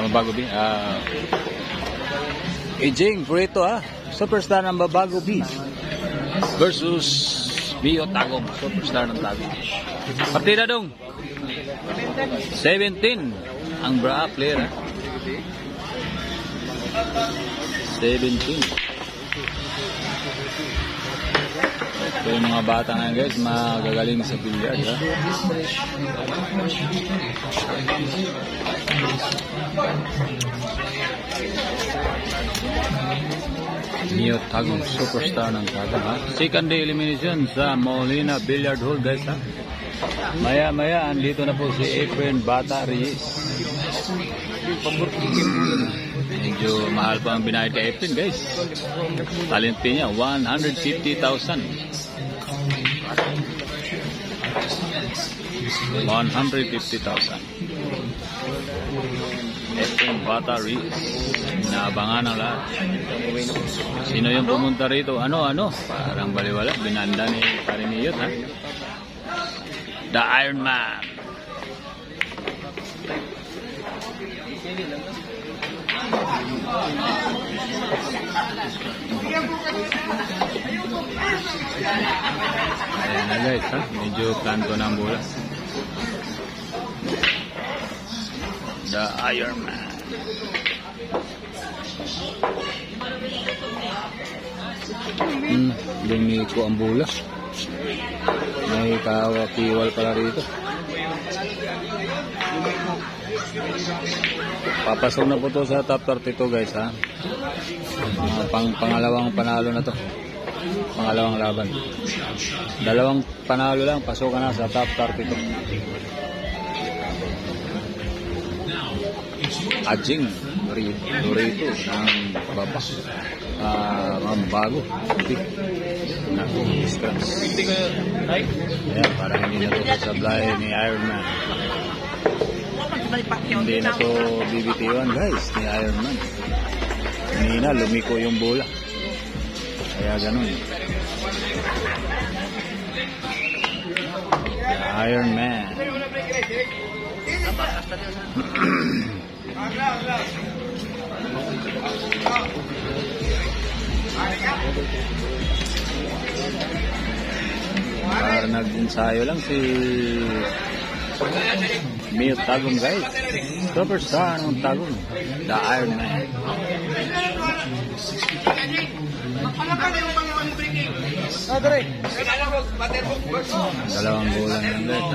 Mabago B. Ijing Purito superstar ng Mabago B versus Mio Tagum, superstar ng Tagum. Partida dong 17 ang bra player 17. Ito yung mga bata ngayon guys, magagaling sa billiard Mio Tagum, superstar ng Tagum Second day elimination sa Molina Billiard Hall guys Maya andito na po si Efren Bata Reyes. Medyo mahal pa ang binayad kay Efren guys. Talent fee niya 150,000. 150,000. Efren Bata Reyes. Inaabangan ng lahat. Sino yung pumunta rito? Ano? Parang baliwala. Binanda ni Pariniyot The Iron Man. Ayan na guys medyo kanto ng bola. The Iron Man. Lumiko ang bola. May kawakiwal pala rito. Papasok na po to sa top 32 guys pangalawang panalo na to. Pangalawang laban. Dalawang panalo lang, pasok na sa top 32. Ajing Dorito ng baba. Mabago. Ayan, parang hindi na ito sablay ni Iron Man. Hindi na ito BBT1 guys ni Iron Man. Kanina lumiko yung bola. Kaya ganun. Iron Man. Nag-ensayo lang si Mio Tagum guys. Superstar ng Tagum, The Iron Man. Dalawang bola na lang guys